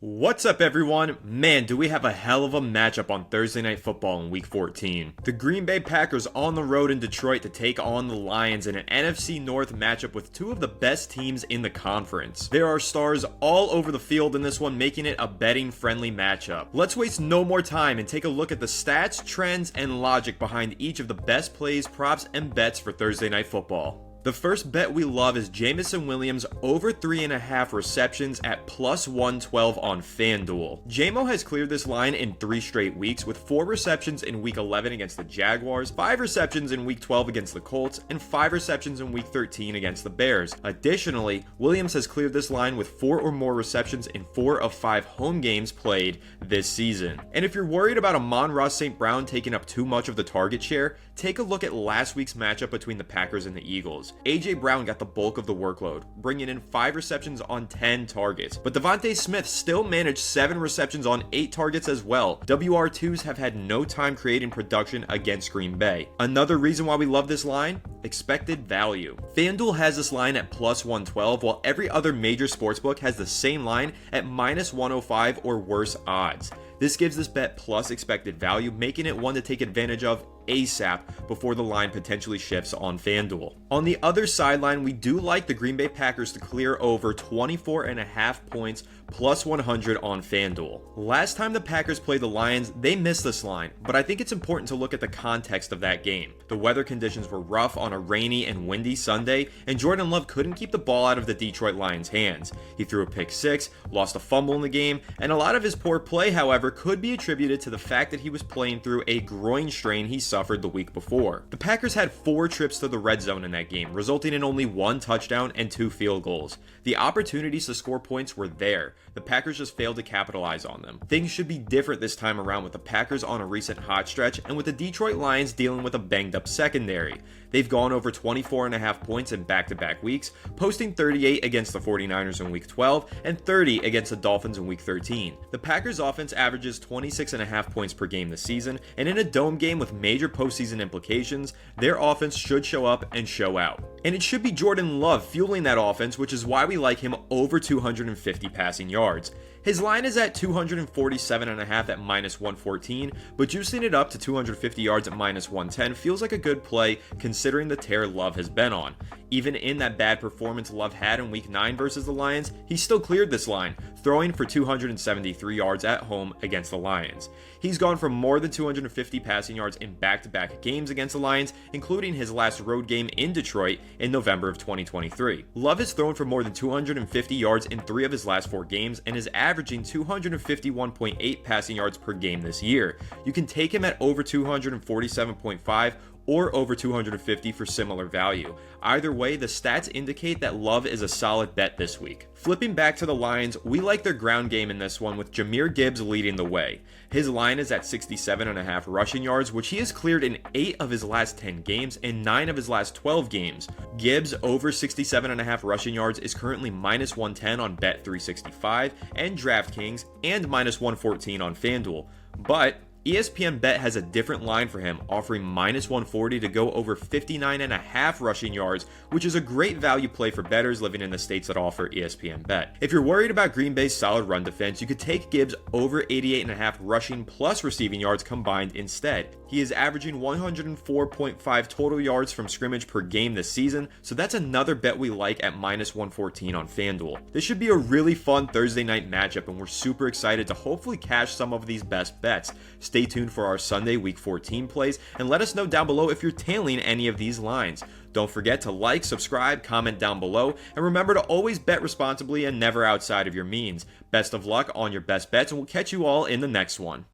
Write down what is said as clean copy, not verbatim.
What's up, everyone? Man, do we have a hell of a matchup on Thursday Night Football in Week 14. The Green Bay Packers on the road in Detroit to take on the Lions in an NFC North matchup with two of the best teams in the conference. There are stars all over the field in this one, making it a betting-friendly matchup. Let's waste no more time and take a look at the stats, trends, and logic behind each of the best plays, props, and bets for Thursday Night Football. The first bet we love is Jameson Williams over 3.5 receptions at plus 112 on FanDuel. JMO has cleared this line in 3 straight weeks with 4 receptions in Week 11 against the Jaguars, 5 receptions in Week 12 against the Colts, and 5 receptions in Week 13 against the Bears. Additionally, Williams has cleared this line with 4 or more receptions in 4 of 5 home games played this season. And if you're worried about Amon-Ra St. Brown taking up too much of the target share, take a look at last week's matchup between the Packers and the Eagles. A.J. Brown got the bulk of the workload, bringing in 5 receptions on 10 targets. But Devontae Smith still managed 7 receptions on 8 targets as well. WR2s have had no time creating production against Green Bay. Another reason why we love this line? Expected value. FanDuel has this line at plus 112, while every other major sportsbook has the same line at minus 105 or worse odds. This gives this bet plus expected value, making it one to take advantage of ASAP before the line potentially shifts on FanDuel. On the other sideline, we do like the Green Bay Packers to clear over 24.5 points plus 100 on FanDuel. Last time the Packers played the Lions, they missed this line, but I think it's important to look at the context of that game. The weather conditions were rough on a rainy and windy Sunday, and Jordan Love couldn't keep the ball out of the Detroit Lions' hands. He threw a pick 6, lost a fumble in the game, and a lot of his poor play, however, could be attributed to the fact that he was playing through a groin strain he suffered the week before. The Packers had 4 trips to the red zone in that game, resulting in only 1 touchdown and 2 field goals. The opportunities to score points were there. The Packers just failed to capitalize on them. Things should be different this time around with the Packers on a recent hot stretch and with the Detroit Lions dealing with a banged up secondary. They've gone over 24.5 points in back-to-back weeks, posting 38 against the 49ers in Week 12 and 30 against the Dolphins in Week 13. The Packers offense averages 26.5 points per game this season, and in a dome game with major postseason implications, their offense should show up and show out. And it should be Jordan Love fueling that offense, which is why we like him over 250 passing yards. His line is at 247.5 at minus 114, but juicing it up to 250 yards at minus 110 feels like a good play considering the tear Love has been on. Even in that bad performance Love had in Week 9 versus the Lions, he still cleared this line, throwing for 273 yards at home against the Lions. He's gone for more than 250 passing yards in back-to-back games against the Lions, including his last road game in Detroit in November of 2023. Love has thrown for more than 250 yards in 3 of his last 4 games and is averaging 251.8 passing yards per game this year. You can take him at over 247.5 or over 250 for similar value. Either way, the stats indicate that Love is a solid bet this week. Flipping back to the Lions, we like their ground game in this one with JAHMYR GIBBS leading the way. His line is at 67.5 rushing yards, which he has cleared in 8 of his last 10 games and 9 of his last 12 games. GIBBS over 67.5 rushing yards is currently minus 110 on Bet365 and DraftKings and minus 114 on FanDuel. But ESPN Bet has a different line for him, offering minus 140 to go over 59.5 rushing yards, which is a great value play for bettors living in the states that offer ESPN Bet. If you're worried about Green Bay's solid run defense, you could take GIBBS over 88.5 rushing plus receiving yards combined instead. He is averaging 104.5 total yards from scrimmage per game this season, so that's another bet we like at minus 114 on FanDuel. This should be a really fun Thursday night matchup, and we're super excited to hopefully cash some of these best bets. Stay tuned for our Sunday Week 14 plays, and let us know down below if you're tailing any of these lines. Don't forget to like, subscribe, comment down below, and remember to always bet responsibly and never outside of your means. Best of luck on your best bets, and we'll catch you all in the next one.